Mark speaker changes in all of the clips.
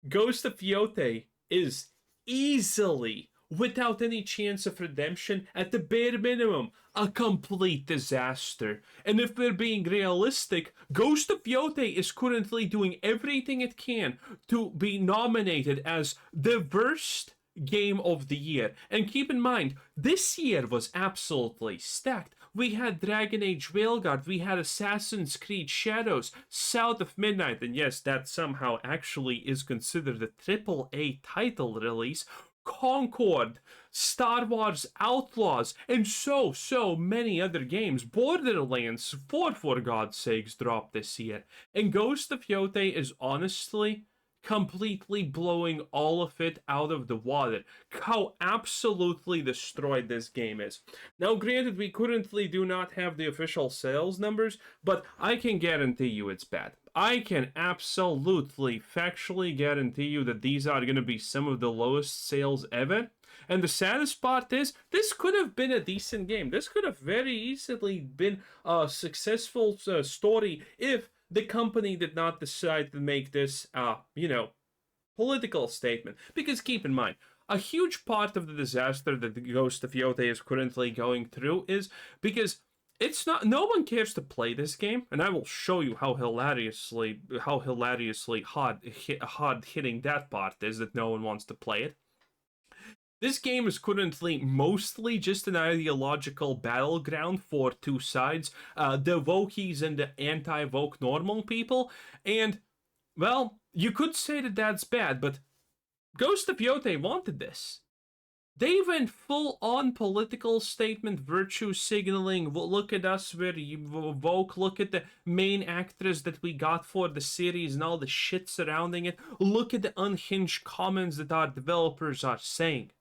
Speaker 1: Ghost of Yōtei is easily, without any chance of redemption, at the bare minimum, a complete disaster. And if we're being realistic, Ghost of Yōtei is currently doing everything it can to be nominated as the worst game of the year. And keep in mind, this year was absolutely stacked. We had Dragon Age Veilguard, we had Assassin's Creed Shadows, South of Midnight, and yes, that somehow actually is considered a AAA title release. Concord, Star Wars Outlaws, and so many other games. Borderlands 4, for God's sakes, dropped this year. And Ghost of Yōtei is honestly completely blowing all of it out of the water. How absolutely destroyed this game is. Now, granted, we currently do not have the official sales numbers, but I can guarantee you it's bad. I can absolutely, factually guarantee you that these are going to be some of the lowest sales ever. And the saddest part is, this could have been a decent game. This could have very easily been a successful story if the company did not decide to make this, political statement. Because keep in mind, a huge part of the disaster that the Ghost of Yōtei is currently going through is because it's not, no one cares to play this game, and I will show you how hilariously hard hitting that part is, that no one wants to play it. This game is currently mostly just an ideological battleground for two sides, the Wokies and the anti-woke normal people, and, well, you could say that that's bad, but Ghost of Yōtei wanted this. They went full-on political statement, virtue signaling, look at us, we're woke, look at the main actress that we got for the series and all the shit surrounding it, look at the unhinged comments that our developers are saying.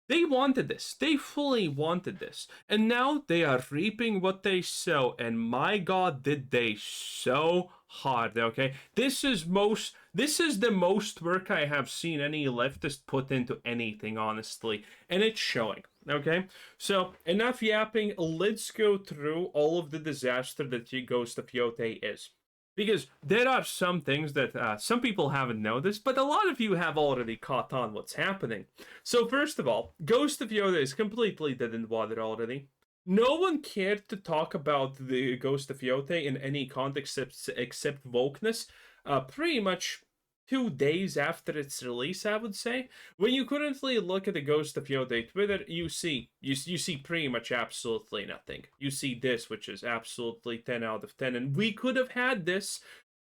Speaker 1: They wanted this. They fully wanted this. And now they are reaping what they sow. And my God, did they sow hard, okay? This is the most work I have seen any leftist put into anything, honestly. And it's showing, okay? So, enough yapping. Let's go through all of the disaster that Ghost of Yōtei is. Because there are some things that some people haven't noticed, but a lot of you have already caught on what's happening. So first of all, Ghost of Yōtei is completely dead in the water already. No one cared to talk about the Ghost of Yōtei in any context except wokeness. Pretty much 2 days after its release, I would say. When you currently look at the Ghost of Yōtei Twitter, you see pretty much absolutely nothing. You see this, which is absolutely 10 out of 10, and we could have had this,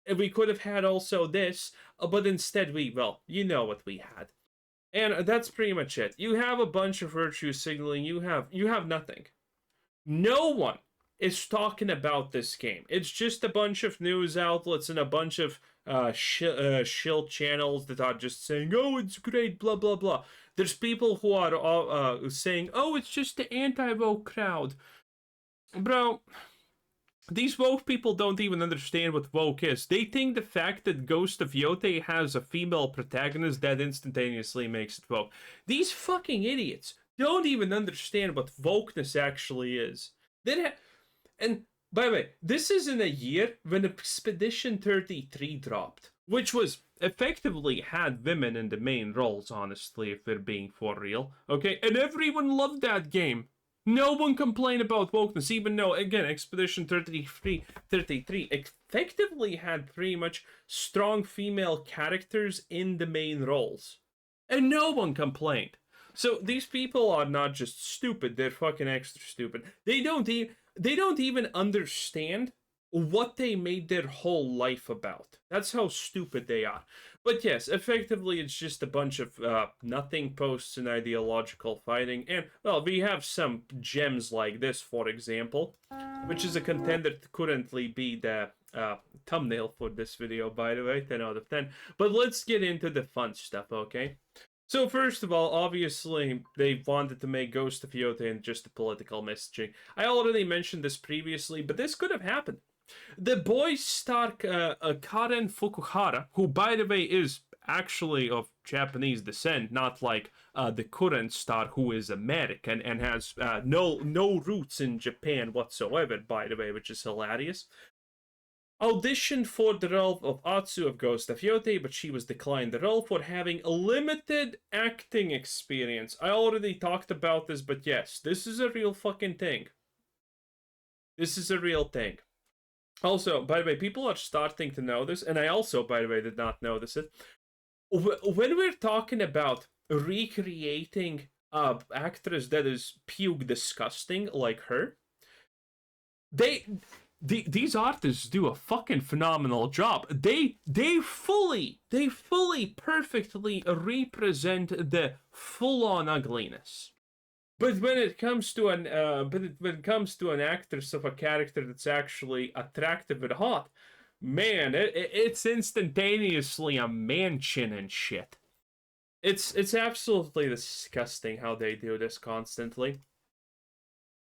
Speaker 1: and we could have had also this, but instead you know what we had. And that's pretty much it. You have a bunch of virtue signaling, you have nothing. No one is talking about this game. It's just a bunch of news outlets and a bunch of shill channels that are just saying, oh, it's great, blah, blah, blah. There's people who are saying, oh, it's just the anti-woke crowd. Bro, these woke people don't even understand what woke is. They think the fact that Ghost of Yōtei has a female protagonist, that instantaneously makes it woke. These fucking idiots don't even understand what wokeness actually is. And by the way, this is in a year when Expedition 33 dropped, which was effectively had women in the main roles, honestly, if we're being for real. Okay, and everyone loved that game. No one complained about wokeness, even though, again, Expedition 33 effectively had pretty much strong female characters in the main roles. And no one complained. So these people are not just stupid, they're fucking extra stupid. They don't even understand what they made their whole life about. That's how stupid they are. But yes, effectively it's just a bunch of nothing posts and ideological fighting. And, well, we have some gems like this, for example, which is a contender to currently be the thumbnail for this video, by the way, 10 out of 10. But let's get into the fun stuff, okay? So first of all, obviously, they wanted to make Ghost of Yōtei and just a political messaging. I already mentioned this previously, but this could have happened. The boy star Karen Fukuhara, who, by the way, is actually of Japanese descent, not like the current star who is American and has no roots in Japan whatsoever, by the way, which is hilarious. auditioned for the role of Atsu of Ghost of Yōtei, but she was declined the role for having limited acting experience. I already talked about this, but yes, this is a real fucking thing. This is a real thing. Also, by the way, people are starting to know this, and I also, by the way, did not notice it. When we're talking about recreating an actress that is puke disgusting like her, these artists do a fucking phenomenal job. They fully perfectly represent the full-on ugliness. But when it comes to an actress of a character that's actually attractive and hot, man, it's instantaneously a mansion and shit. It's absolutely disgusting how they do this constantly.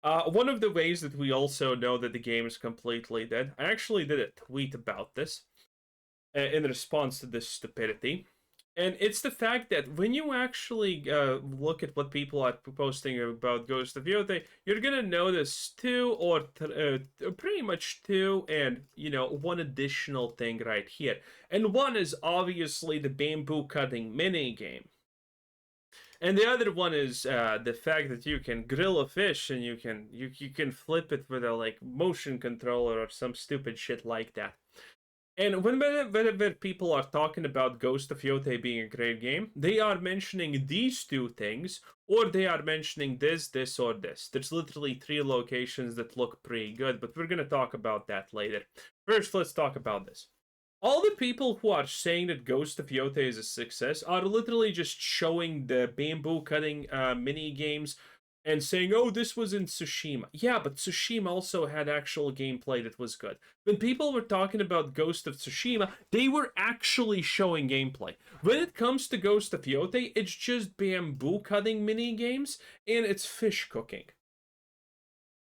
Speaker 1: One of the ways that we also know that the game is completely dead, I actually did a tweet about this in response to this stupidity. And it's the fact that when you actually look at what people are posting about Ghost of Yōtei, you're gonna notice pretty much two, and one additional thing right here. And one is obviously the bamboo cutting mini game. And the other one is the fact that you can grill a fish and you can flip it with a motion controller or some stupid shit like that. And whenever people are talking about Ghost of Yōtei being a great game, they are mentioning these two things, or they are mentioning this, or this. There's literally 3 locations that look pretty good, but we're going to talk about that later. First, let's talk about this. All the people who are saying that Ghost of Yōtei is a success are literally just showing the bamboo cutting mini games and saying, oh, this was in Tsushima. Yeah, but Tsushima also had actual gameplay that was good. When people were talking about Ghost of Tsushima, they were actually showing gameplay. When it comes to Ghost of Yōtei, it's just bamboo cutting mini games and it's fish cooking.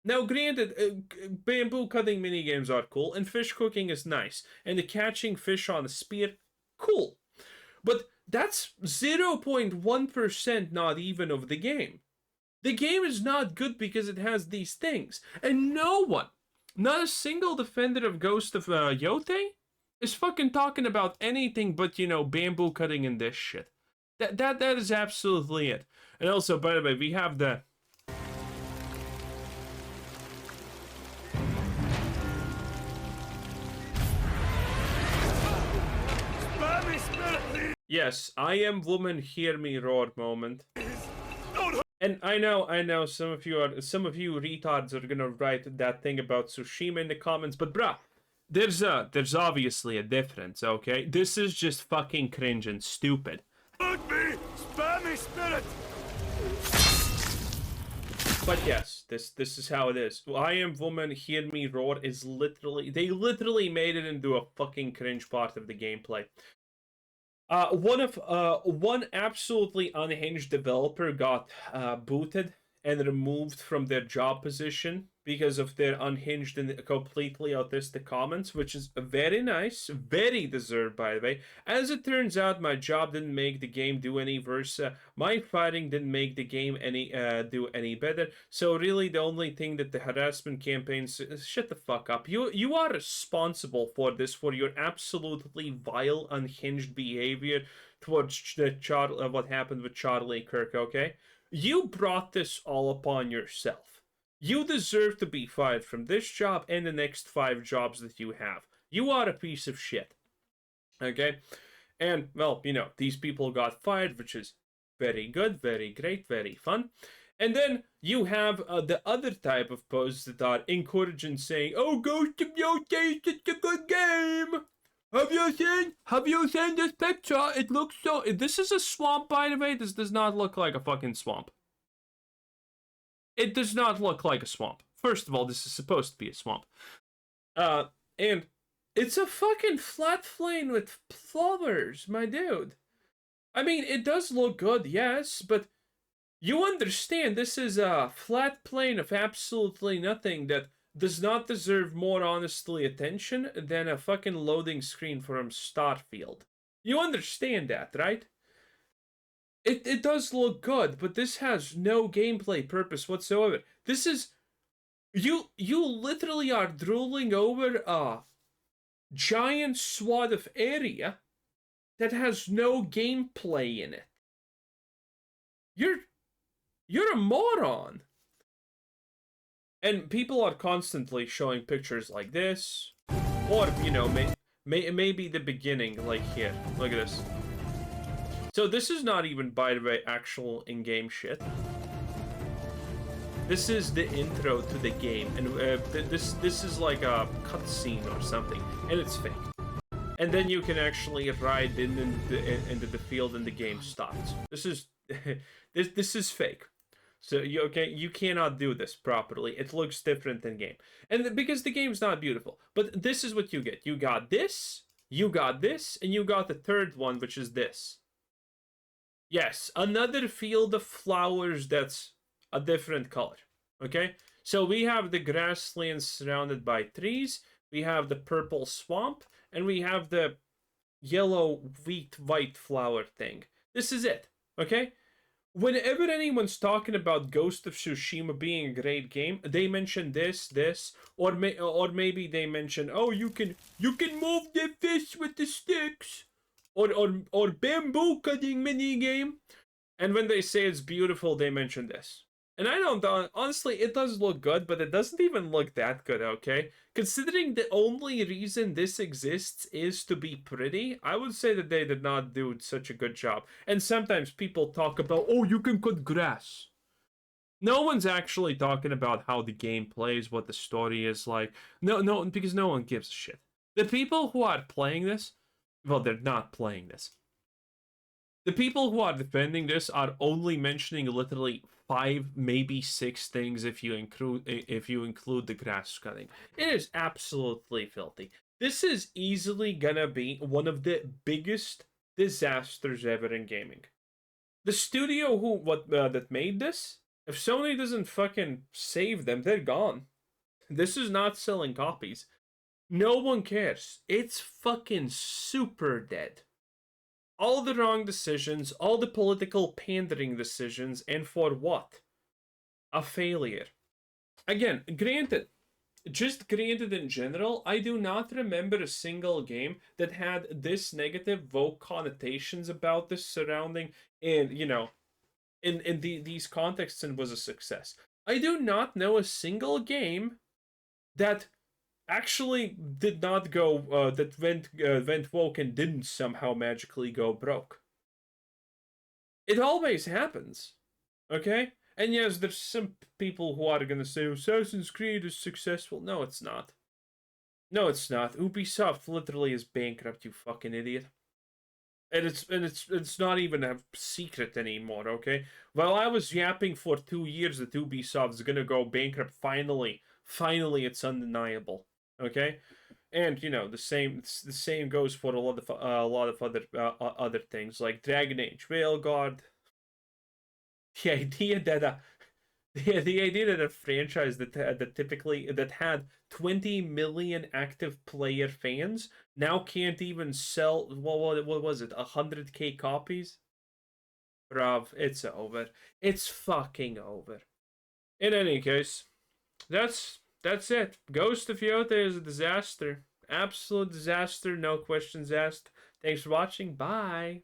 Speaker 1: Now, granted, bamboo cutting mini games are cool, and fish cooking is nice, and the catching fish on a spear, cool. But that's 0.1% not even of the game. The game is not good because it has these things. And no one, not a single defender of Ghost of Yōtei, is fucking talking about anything but, bamboo cutting and this shit. That is absolutely it. And also, by the way, we have the... Yes, I am woman, hear me roar moment. And I know some of you retards are gonna write that thing about Tsushima in the comments, but bruh, there's obviously a difference, okay? This is just fucking cringe and stupid. Fuck me! Spare me, spirit! But yes, this is how it is. I am woman, hear me roar is they literally made it into a fucking cringe part of the gameplay. One absolutely unhinged developer got booted and removed from their job position because of their unhinged and completely autistic comments, which is very nice, very deserved, by the way. As it turns out, my job didn't make the game do any worse. My fighting didn't make the game do any better. So really, the only thing that the harassment campaigns, shut the fuck up. You are responsible for this, for your absolutely vile, unhinged behavior towards what happened with Charlie Kirk. Okay, you brought this all upon yourself. You deserve to be fired from this job and the next 5 jobs that you have. You are a piece of shit. Okay? And, well, these people got fired, which is very good, very great, very fun. And then you have the other type of posts that are encouraging, saying, oh, Ghost of Yōtei is such a good game! Have you seen this picture? It looks so... This is a swamp, by the way. This does not look like a fucking swamp. It does not look like a swamp. First of all, this is supposed to be a swamp. And it's a fucking flat plain with flowers, my dude. I mean, it does look good, yes, but you understand this is a flat plain of absolutely nothing that does not deserve more honestly attention than a fucking loading screen from Starfield. You understand that, right? It does look good, but this has no gameplay purpose whatsoever. This is... You literally are drooling over giant swath of area that has no gameplay in it. You're a moron. And people are constantly showing pictures like this, or maybe the beginning, like here. Look at this. So this is not even, by the way, actual in-game shit. This is the intro to the game, and this is like a cutscene or something, and it's fake. And then you can actually ride into the field, and the game stops. This is this is fake. So you cannot do this properly. It looks different in game, and because the game's not beautiful. But this is what you get. You got this, and you got the third one, which is this. Yes, another field of flowers that's a different color. Okay, so we have the grasslands surrounded by trees. We have the purple swamp, and we have the yellow white flower thing. This is it. Okay. Whenever anyone's talking about Ghost of Tsushima being a great game, they mention this, or maybe they mention, oh, you can move the fish with the sticks, or bamboo cutting mini game, and when they say it's beautiful, they mention this. And I don't, honestly, it does look good, but it doesn't even look that good, okay? Considering the only reason this exists is to be pretty, I would say that they did not do such a good job. And sometimes people talk about, oh, you can cut grass. No one's actually talking about how the game plays, what the story is like. No, because no one gives a shit. The people who are playing this, well, they're not playing this. The people who are defending this are only mentioning literally 5, maybe 6 things if you include the grass cutting. It is absolutely filthy. This is easily gonna be one of the biggest disasters ever in gaming. The studio that made this, if Sony doesn't fucking save them, they're gone. This is not selling copies. No one cares. It's fucking super dead. All the wrong decisions, all the political pandering decisions, and for what? A failure. Again, just granted in general, I do not remember a single game that had this negative vogue connotations about this surrounding, and in these contexts, and was a success. I do not know a single game that actually did not go that went woke and didn't somehow magically go broke. It always happens, okay? And yes, there's some people who are gonna say Assassin's Creed is successful. No, it's not. No, it's not. Ubisoft literally is bankrupt, you fucking idiot. And it's not even a secret anymore, okay? While I was yapping for 2 years that Ubisoft is gonna go bankrupt, finally it's undeniable. Okay, and the same goes for a lot of other things like Dragon Age Railguard. The idea that the idea that a franchise that had 20 million active player fans now can't even sell what was it, 100K copies? Bruv, it's over. It's fucking over. In any case, that's it. Ghost of Yōtei is a disaster. Absolute disaster, no questions asked. Thanks for watching. Bye.